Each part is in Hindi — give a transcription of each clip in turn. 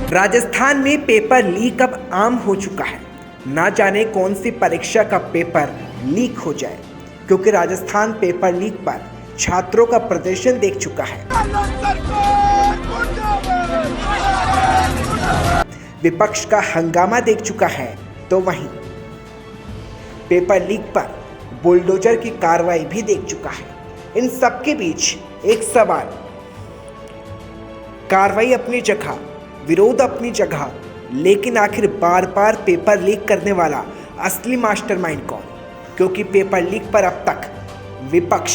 राजस्थान में पेपर लीक अब आम हो चुका है। ना जाने कौन सी परीक्षा का पेपर लीक हो जाए, क्योंकि राजस्थान पेपर लीक पर छात्रों का प्रदर्शन देख चुका है। विपक्ष का हंगामा देख चुका है, तो वहीं पेपर लीक पर बुलडोजर की कार्रवाई भी देख चुका है। इन सबके बीच एक सवाल, कार्रवाई अपनी जगह, विरोध अपनी जगह, लेकिन आखिर बार बार पेपर लीक करने वाला असली मास्टरमाइंड कौन? क्योंकि पेपर लीक पर अब तक विपक्ष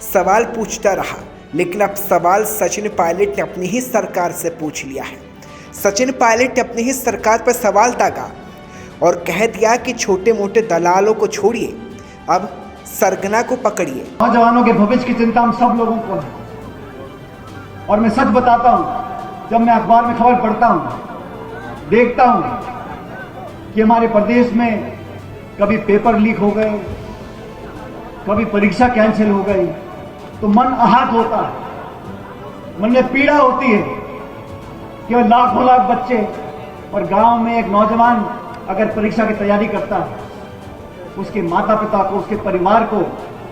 सवाल पूछता रहा, लेकिन अब सवाल सचिन पायलट ने अपनी ही सरकार से पूछ लिया है। सचिन पायलट ने अपनी ही सरकार पर सवाल दागा और कह दिया कि छोटे मोटे दलालों को छोड़िए, अब सरगना को पकड़िए। नौजवानों के भविष्य की चिंता हम सब लोगों को है, और मैं सच बताता हूं, जब मैं अखबार में खबर पढ़ता हूं, देखता हूं कि हमारे प्रदेश में कभी पेपर लीक हो गए, कभी परीक्षा कैंसिल हो गई, तो मन आहत होता है, मन में पीड़ा होती है कि लाखों लाख बच्चे और गांव में एक नौजवान अगर परीक्षा की तैयारी करता है, उसके माता पिता को, उसके परिवार को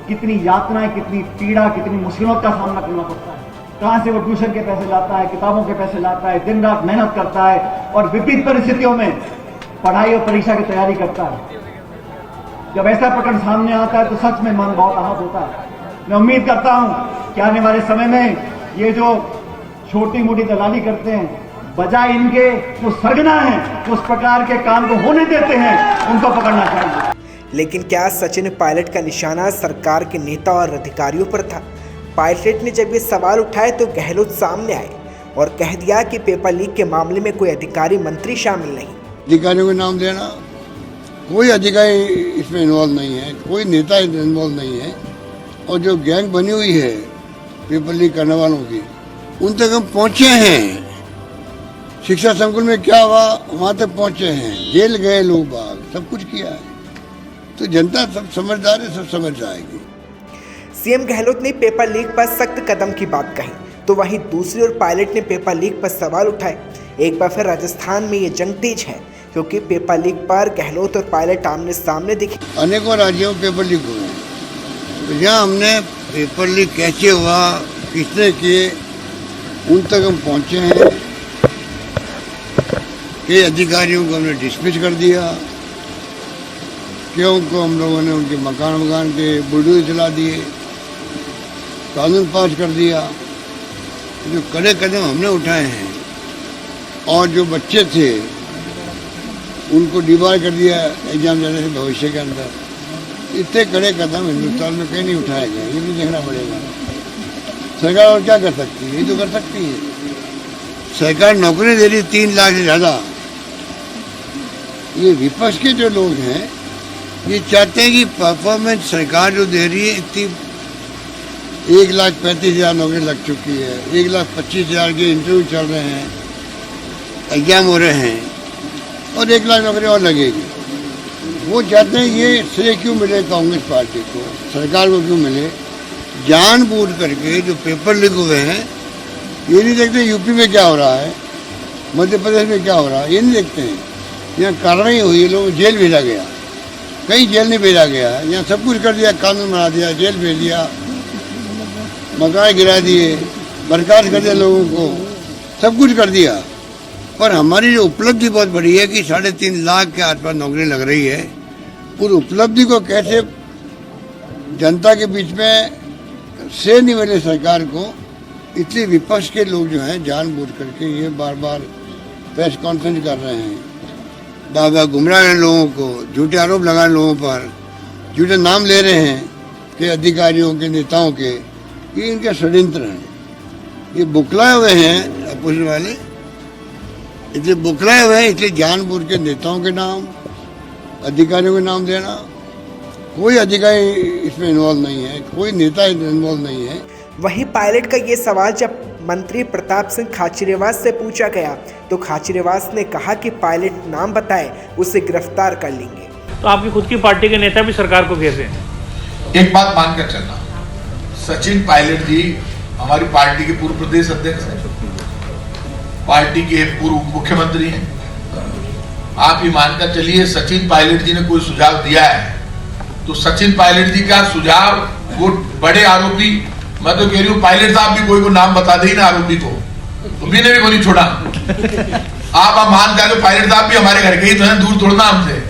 कितनी यातनाएं, कितनी पीड़ा, कितनी मुश्किलों का सामना करना पड़ता है। कहां से वो ट्यूशन के पैसे लाता है, किताबों के पैसे लाता है, दिन रात मेहनत करता है और विपरीत परिस्थितियों में पढ़ाई और परीक्षा की तैयारी करता है। जब ऐसा प्रकरण सामने आता है तो सच में मन बहुत आहत होता है। मैं उम्मीद करता हूं कि आने वाले समय में ये जो छोटी मोटी दलाली करते हैं, बजाय इनके जो सरगना है, उस प्रकार के काम को होने देते हैं, उनको पकड़ना चाहिए। लेकिन क्या सचिन पायलट का निशाना सरकार के नेता और अधिकारियों पर था? पायलट ने जब ये सवाल उठाए तो गहलोत सामने आए और कह दिया कि पेपर लीक के मामले में कोई अधिकारी मंत्री शामिल नहीं। अधिकारियों के नाम देना, कोई अधिकारी इसमें इन्वॉल्व नहीं है, कोई नेता इन्वॉल्व नहीं है, और जो गैंग बनी हुई है पेपर लीक करने वालों की, उन तक हम पहुंचे हैं। शिक्षा संकुल में क्या हुआ, वहां तक पहुंचे हैं, जेल गए लोग बाग, सब कुछ किया है। तो जनता सब समझदार है, सब समझ जाएगी। सीएम गहलोत ने पेपर लीक पर सख्त कदम की बात कही, तो वहीं दूसरी ओर पायलट ने पेपर लीक पर सवाल उठाए। एक बार फिर राजस्थान में ये जंग तेज है, क्योंकि पेपर लीक पर गहलोत और पायलट आमने सामने दिखे। अनेकों राज्यों में पेपर लीक हुए, तो जहाँ हमने पेपर लीक कैसे हुआ, किसने किए, उन तक हम पहुँचे हैं। कई अधिकारियों को हमने डिसमिस कर दिया, क्यों को हम लोगों ने उनके मकान के बुलडोजर चला दिए, कानून पास कर दिया। जो कड़े कदम हमने उठाए हैं, और जो बच्चे थे उनको डिबार कर दिया एग्जाम देने से भविष्य के अंदर। इतने कड़े कदम हिंदुस्तान में कहीं नहीं उठाए गए, ये भी देखना पड़ेगा। सरकार और क्या कर सकती है? ये तो कर सकती है, सरकार नौकरी दे रही 3 लाख से ज़्यादा। ये विपक्ष के जो लोग हैं, ये चाहते हैं कि परफॉर्मेंस सरकार जो दे रही है, इतनी 1,35,000 नौकरी लग चुकी है, 1,25,000 के इंटरव्यू चल रहे हैं, एग्जाम हो रहे हैं, और 1 लाख नौकरी और लगेगी। वो चाहते हैं ये श्रेय क्यों मिले कांग्रेस पार्टी को, सरकार को क्यों मिले? जानबूझ करके जो पेपर लीक हुए हैं, ये नहीं देखते यूपी में क्या हो रहा है, मध्य प्रदेश में क्या हो रहा है, ये नहीं देखते हैं। यहाँ कार्रवाई हुई, लोग जेल भेजा गया, कहीं जेल नहीं भेजा गया। यहाँ सब कुछ कर दिया, कानून बना दिया, जेल भेज दिया, मकान गिरा दिए, बर्खास्त कर दिया लोगों को, सब कुछ कर दिया। पर हमारी जो उपलब्धि बहुत बड़ी है कि 3.5 लाख के आसपास नौकरी लग रही है, उस उपलब्धि को कैसे जनता के बीच में से नहीं मिले सरकार को, इसलिए विपक्ष के लोग जो हैं जानबूझ करके ये बार बार प्रेस कॉन्फ्रेंस कर रहे हैं, बार बार गुमराह रहे लोगों को, झूठे आरोप लगा रहे लोगों पर, झूठे नाम ले रहे हैं कि अधिकारियों के, नेताओं के। ये इनके षड्यंत्र हैं, ये बुकलाए हुए हैं अपोजिशन वाले, इसलिए बुकलाए हुए हैं, इसलिए जानबूझ के नेताओं के नाम, अधिकारियों के नाम देना। कोई अधिकारी इसमें इन्वॉल्व नहीं है, कोई नेता इन्वॉल्व नहीं है। वहीं पायलट का ये सवाल जब मंत्री प्रताप सिंह खाचरियावास से पूछा गया, तो खाचरियावास ने कहा कि पायलट नाम बताए, उसे गिरफ्तार कर लेंगे। तो आपकी खुद की पार्टी के नेता भी सरकार को घेर रहे हैं। एक बात मानकर चलना, सचिन पायलट जी हमारी पार्टी के पूर्व प्रदेश अध्यक्ष हैं, पार्टी के पूर्व मुख्यमंत्री हैं। आप ही मानकर चलिए सचिन पायलट जी ने कोई सुझाव दिया है तो सचिन पायलट जी का सुझाव वो बड़े आरोपी, मैं तो कह रही हूँ पायलट साहब भी कोई को नाम बता दे ना आरोपी को, तो भी ने भी को नहीं छोड़ा। आप मान कर पायलट साहब भी हमारे घर के ही तो हैं, दूर थोड़ा हमसे,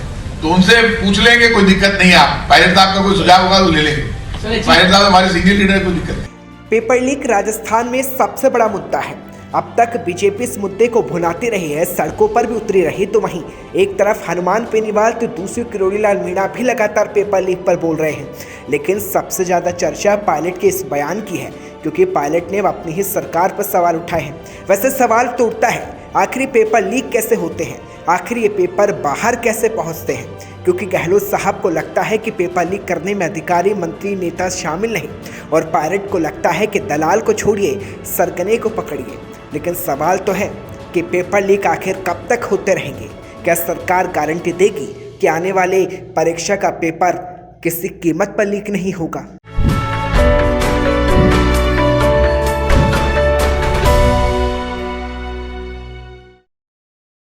तो उनसे पूछ लेंगे, कोई दिक्कत नहीं है। आप पायलट साहब का कोई सुझाव होगा तो ले लेंगे। पायलट साहब हमारे सीनियर लीडर है, कोई दिक्कत नहीं। पेपर लीक राजस्थान में सबसे बड़ा मुद्दा है। अब तक बीजेपी इस मुद्दे को भुनाती रही है, सड़कों पर भी उतरी रही, तो वहीं एक तरफ हनुमान बेनीवाल तो दूसरी किरोड़ी लाल मीणा भी लगातार पेपर लीक पर बोल रहे हैं। लेकिन सबसे ज़्यादा चर्चा पायलट के इस बयान की है, क्योंकि पायलट ने अपनी ही सरकार पर सवाल उठाए हैं। वैसे सवाल तो उठता है, आखिर पेपर लीक कैसे होते हैं, आखिर ये पेपर बाहर कैसे पहुंचते हैं? क्योंकि गहलोत साहब को लगता है कि पेपर लीक करने में अधिकारी, मंत्री, नेता शामिल नहीं, और पायलट को लगता है कि दलाल को छोड़िए, सरगने को पकड़िए। लेकिन सवाल तो है कि पेपर लीक आखिर कब तक होते रहेंगे? क्या सरकार गारंटी देगी कि आने वाले परीक्षा का पेपर किसी कीमत पर लीक नहीं होगा?